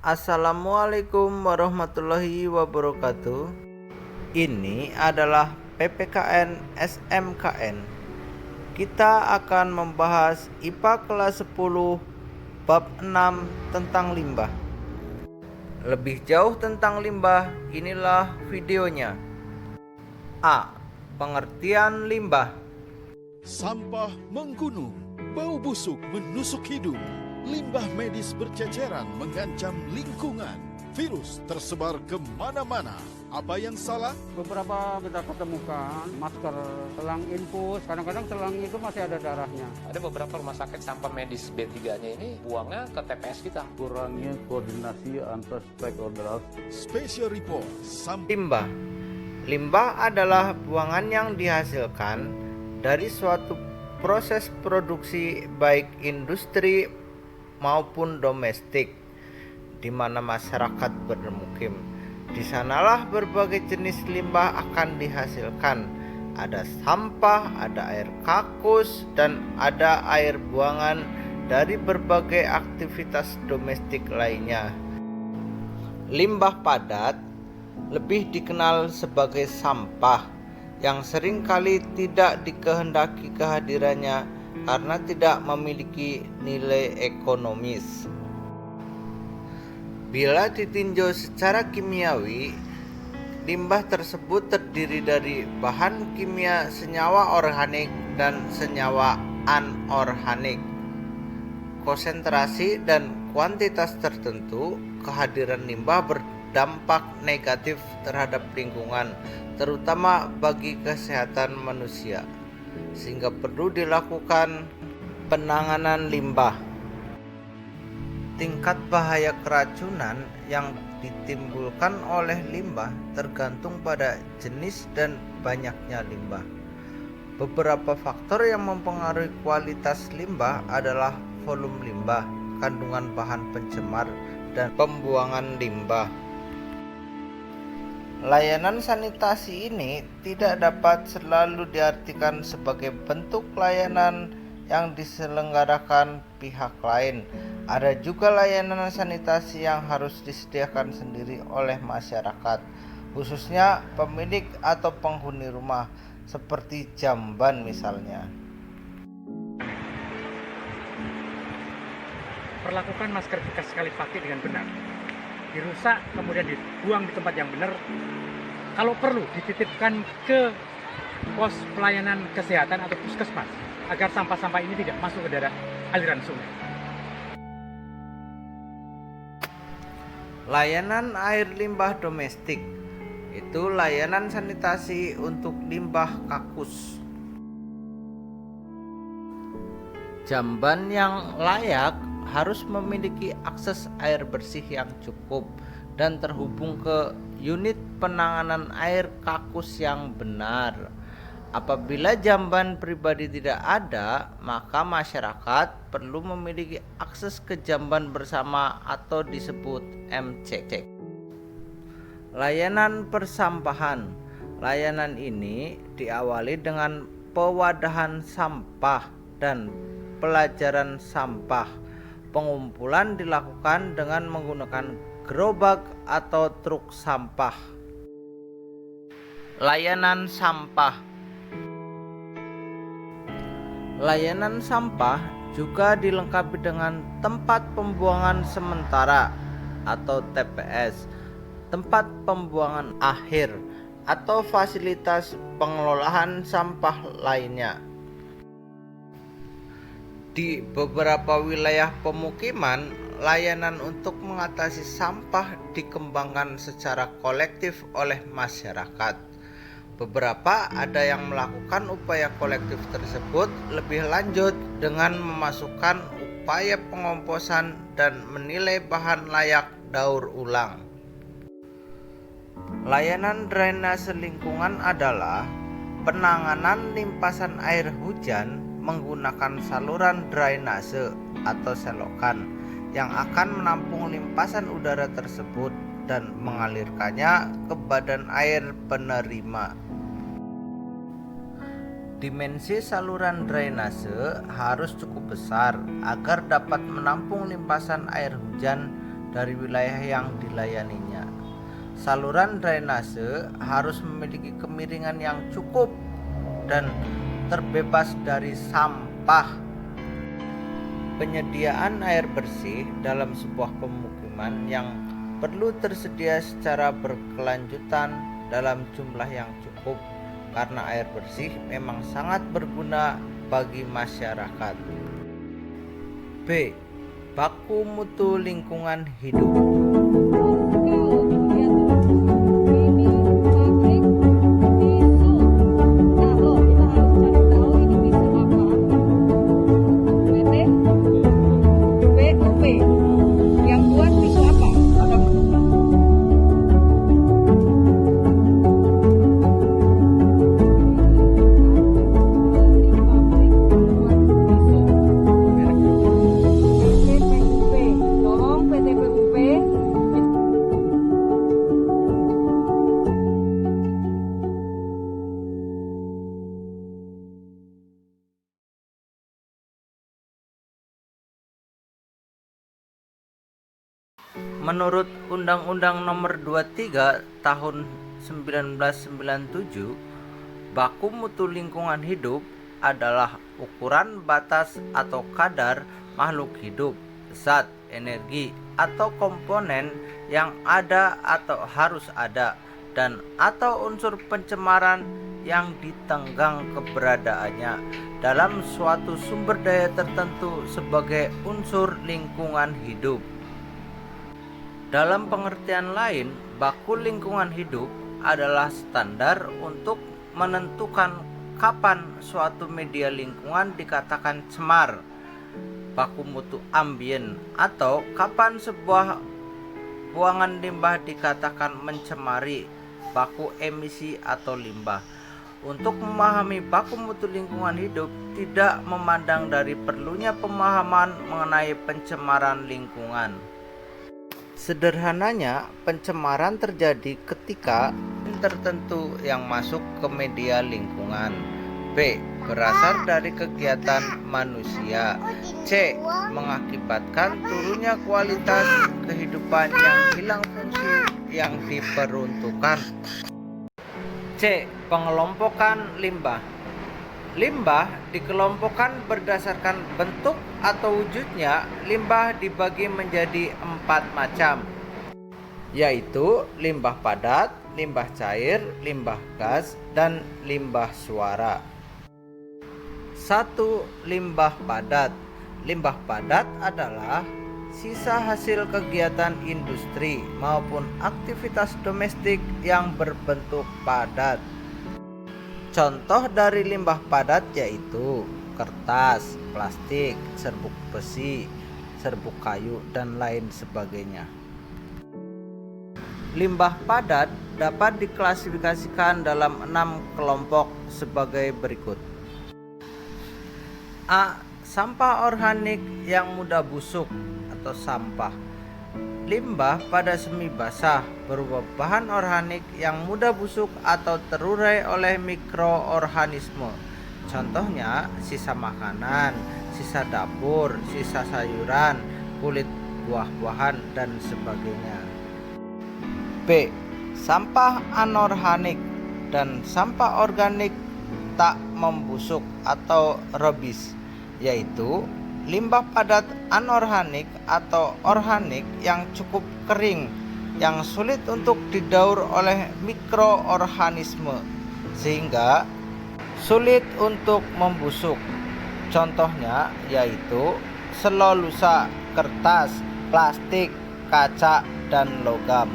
Assalamualaikum warahmatullahi wabarakatuh. Ini adalah PPKN SMKN. Kita akan membahas IPA kelas 10 bab 6 tentang limbah. Lebih jauh tentang limbah, inilah videonya. A. Pengertian limbah. Sampah menggunung, bau busuk menusuk hidung, limbah medis berceceran mengancam lingkungan, virus tersebar kemana-mana. Apa yang salah? Beberapa kita ketemukan masker, selang infus, kadang-kadang selang itu masih ada darahnya. Ada beberapa rumah sakit sampah medis B3-nya ini buangnya ke TPS kita. Kurangnya koordinasi antar stakeholder. Special Report Limbah. Limbah adalah buangan yang dihasilkan dari suatu proses produksi baik industri maupun domestik di mana masyarakat bermukim. Di sanalah berbagai jenis limbah akan dihasilkan. Ada sampah, ada air kakus, dan ada air buangan dari berbagai aktivitas domestik lainnya. Limbah padat lebih dikenal sebagai sampah yang seringkali tidak dikehendaki kehadirannya karena tidak memiliki nilai ekonomis. Bila ditinjau secara kimiawi, limbah tersebut terdiri dari bahan kimia senyawa organik dan senyawa anorganik. Konsentrasi dan kuantitas tertentu, kehadiran limbah berdampak negatif terhadap lingkungan, terutama bagi kesehatan manusia, sehingga perlu dilakukan penanganan limbah. Tingkat bahaya keracunan yang ditimbulkan oleh limbah tergantung pada jenis dan banyaknya limbah. Beberapa faktor yang mempengaruhi kualitas limbah adalah volume limbah, kandungan bahan pencemar, dan pembuangan limbah. Layanan sanitasi ini tidak dapat selalu diartikan sebagai bentuk layanan yang diselenggarakan pihak lain. Ada juga layanan sanitasi yang harus disediakan sendiri oleh masyarakat, khususnya pemilik atau penghuni rumah, seperti jamban misalnya. Perlakukan masker bekas sekali pakai dengan benar. Dirusak kemudian dibuang di tempat yang benar. Kalau perlu dititipkan ke pos pelayanan kesehatan atau puskesmas agar sampah-sampah ini tidak masuk ke daerah aliran sungai. Layanan air limbah domestik itu layanan sanitasi untuk limbah kakus. Jamban yang layak harus memiliki akses air bersih yang cukup dan terhubung ke unit penanganan air kakus yang benar. Apabila jamban pribadi tidak ada, maka masyarakat perlu memiliki akses ke jamban bersama atau disebut MCC. Layanan persampahan. Layanan ini diawali dengan pewadahan sampah dan pelajaran sampah. Pengumpulan dilakukan dengan menggunakan gerobak atau truk sampah. Layanan sampah. Layanan sampah juga dilengkapi dengan tempat pembuangan sementara atau TPS, tempat pembuangan akhir, atau fasilitas pengelolaan sampah lainnya. Di beberapa wilayah pemukiman, layanan untuk mengatasi sampah dikembangkan secara kolektif oleh masyarakat. Beberapa ada yang melakukan upaya kolektif tersebut lebih lanjut dengan memasukkan upaya pengomposan dan menilai bahan layak daur ulang. Layanan drainase lingkungan adalah penanganan limpasan air hujan menggunakan saluran drainase atau selokan yang akan menampung limpasan udara tersebut dan mengalirkannya ke badan air penerima. Dimensi saluran drainase harus cukup besar agar dapat menampung limpasan air hujan dari wilayah yang dilayaninya. Saluran drainase harus memiliki kemiringan yang cukup dan terbebas dari sampah. Penyediaan air bersih dalam sebuah pemukiman yang perlu tersedia secara berkelanjutan dalam jumlah yang cukup, karena air bersih memang sangat berguna bagi masyarakat. B. Baku mutu lingkungan hidup. Menurut Undang-Undang Nomor 23 Tahun 1997, baku mutu lingkungan hidup adalah ukuran batas atau kadar makhluk hidup, zat, energi, atau komponen yang ada atau harus ada, dan atau unsur pencemaran yang ditenggang keberadaannya dalam suatu sumber daya tertentu sebagai unsur lingkungan hidup. Dalam pengertian lain, baku lingkungan hidup adalah standar untuk menentukan kapan suatu media lingkungan dikatakan cemar, baku mutu ambien, atau kapan sebuah buangan limbah dikatakan mencemari, baku emisi atau limbah. Untuk memahami baku mutu lingkungan hidup tidak memandang dari perlunya pemahaman mengenai pencemaran lingkungan. Sederhananya, pencemaran terjadi ketika tertentu yang masuk ke media lingkungan. B. Berasal dari kegiatan manusia. C. Mengakibatkan turunnya kualitas kehidupan yang hilang fungsi yang diperuntukkan. C. Pengelompokan limbah. Limbah dikelompokkan berdasarkan bentuk atau wujudnya. Limbah dibagi menjadi 4 macam, yaitu limbah padat, limbah cair, limbah gas, dan limbah suara. 1. Limbah padat. Limbah padat adalah sisa hasil kegiatan industri maupun aktivitas domestik yang berbentuk padat. Contoh dari limbah padat yaitu kertas, plastik, serbuk besi, serbuk kayu, dan lain sebagainya. Limbah padat dapat diklasifikasikan dalam 6 kelompok sebagai berikut. A. Sampah organik yang mudah busuk atau sampah. Limbah pada semi basah berupa bahan organik yang mudah busuk atau terurai oleh mikroorganisme. Contohnya sisa makanan, sisa dapur, sisa sayuran, kulit buah-buahan, dan sebagainya. B. Sampah anorganik dan sampah organik tak membusuk atau rebis, yaitu limbah padat anorganik atau organik yang cukup kering, yang sulit untuk didaur oleh mikroorganisme sehingga sulit untuk membusuk. Contohnya yaitu selulosa, kertas, plastik, kaca, dan logam.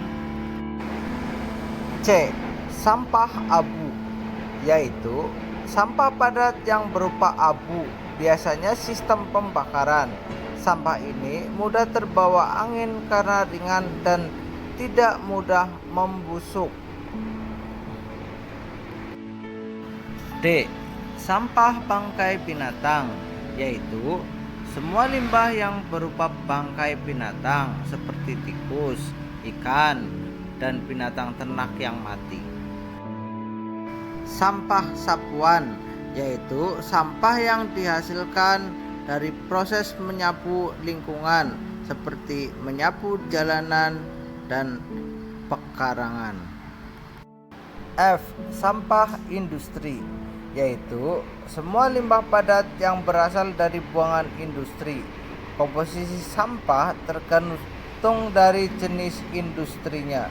C. Sampah abu, yaitu sampah padat yang berupa abu, biasanya sistem pembakaran. Sampah ini mudah terbawa angin karena ringan dan tidak mudah membusuk. D. Sampah bangkai binatang, yaitu semua limbah yang berupa bangkai binatang seperti tikus, ikan, dan binatang ternak yang mati. Sampah sapuan, yaitu sampah yang dihasilkan dari proses menyapu lingkungan seperti menyapu jalanan dan pekarangan. F. Sampah industri, yaitu semua limbah padat yang berasal dari buangan industri. Komposisi sampah tergantung dari jenis industrinya.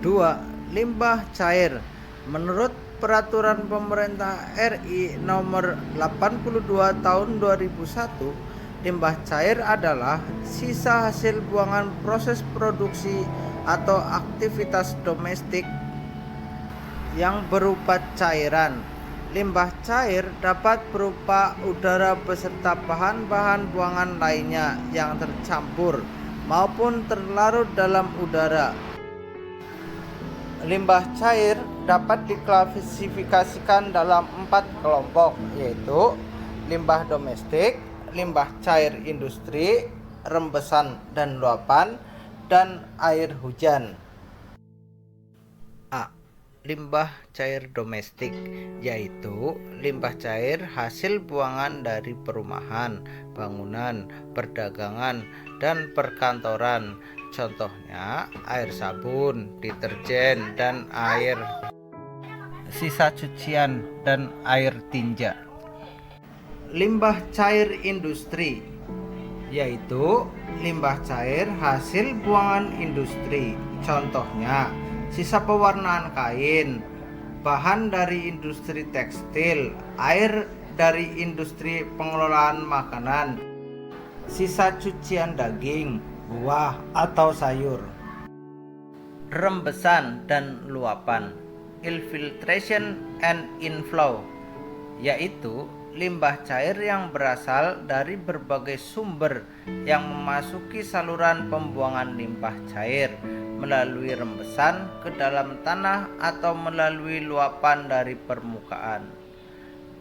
2. Limbah cair. Menurut Peraturan Pemerintah RI Nomor 82 Tahun 2001, limbah cair adalah sisa hasil buangan proses produksi atau aktivitas domestik yang berupa cairan. Limbah cair dapat berupa udara beserta bahan-bahan buangan lainnya yang tercampur maupun terlarut dalam udara. Limbah cair dapat diklasifikasikan dalam 4 kelompok, yaitu limbah domestik, limbah cair industri, rembesan dan luapan, dan air hujan. A. Limbah cair domestik, yaitu limbah cair hasil buangan dari perumahan, bangunan, perdagangan, dan perkantoran. Contohnya air sabun, deterjen, dan air sisa cucian dan air tinja. Limbah cair industri, yaitu limbah cair hasil buangan industri. Contohnya sisa pewarnaan kain, bahan dari industri tekstil, air dari industri pengelolaan makanan, sisa cucian daging, buah atau sayur. Rembesan dan luapan, infiltration and inflow, yaitu limbah cair yang berasal dari berbagai sumber yang memasuki saluran pembuangan limbah cair melalui rembesan ke dalam tanah atau melalui luapan dari permukaan.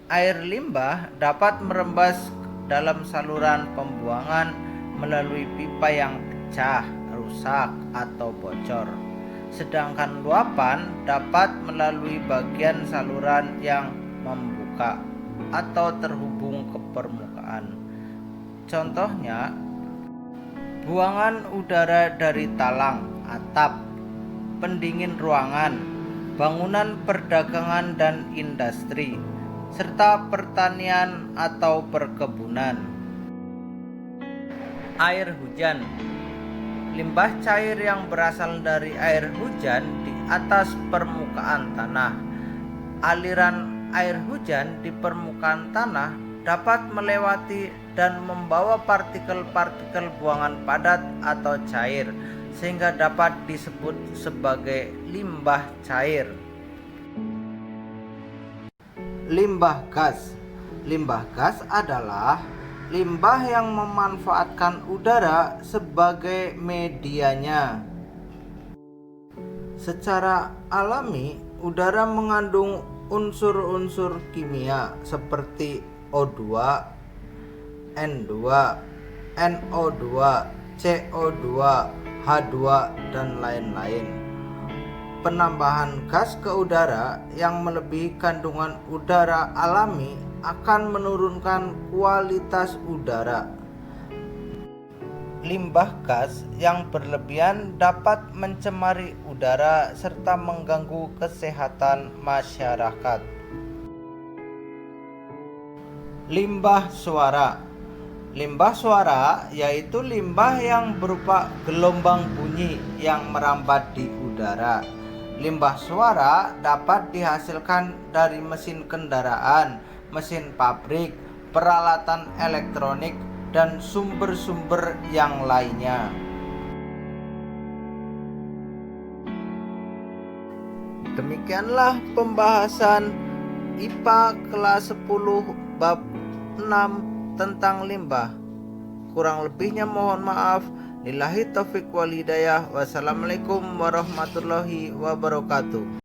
Air limbah dapat merembas dalam saluran pembuangan melalui pipa yang pecah, rusak, atau bocor. Sedangkan luapan dapat melalui bagian saluran yang membuka atau terhubung ke permukaan. Contohnya, buangan udara dari talang, atap, pendingin ruangan, bangunan perdagangan dan industri, serta pertanian atau perkebunan. Air hujan, limbah cair yang berasal dari air hujan di atas permukaan tanah. Aliran air hujan di permukaan tanah dapat melewati dan membawa partikel-partikel buangan padat atau cair, sehingga dapat disebut sebagai limbah cair. Limbah gas. Limbah gas adalah limbah yang memanfaatkan udara sebagai medianya. Secara alami, udara mengandung unsur-unsur kimia seperti O2, N2, NO2, CO2, H2, dan lain-lain. Penambahan gas ke udara yang melebihi kandungan udara alami akan menurunkan kualitas udara. Limbah gas yang berlebihan dapat mencemari udara serta mengganggu kesehatan masyarakat. Limbah suara. Limbah suara yaitu limbah yang berupa gelombang bunyi yang merambat di udara. Limbah suara dapat dihasilkan dari mesin kendaraan, mesin pabrik, peralatan elektronik, dan sumber-sumber yang lainnya. Demikianlah pembahasan IPA kelas 10 bab 6 tentang limbah. Kurang lebihnya mohon maaf. Lillahi taufiq wal hidayah. Wassalamualaikum warahmatullahi wabarakatuh.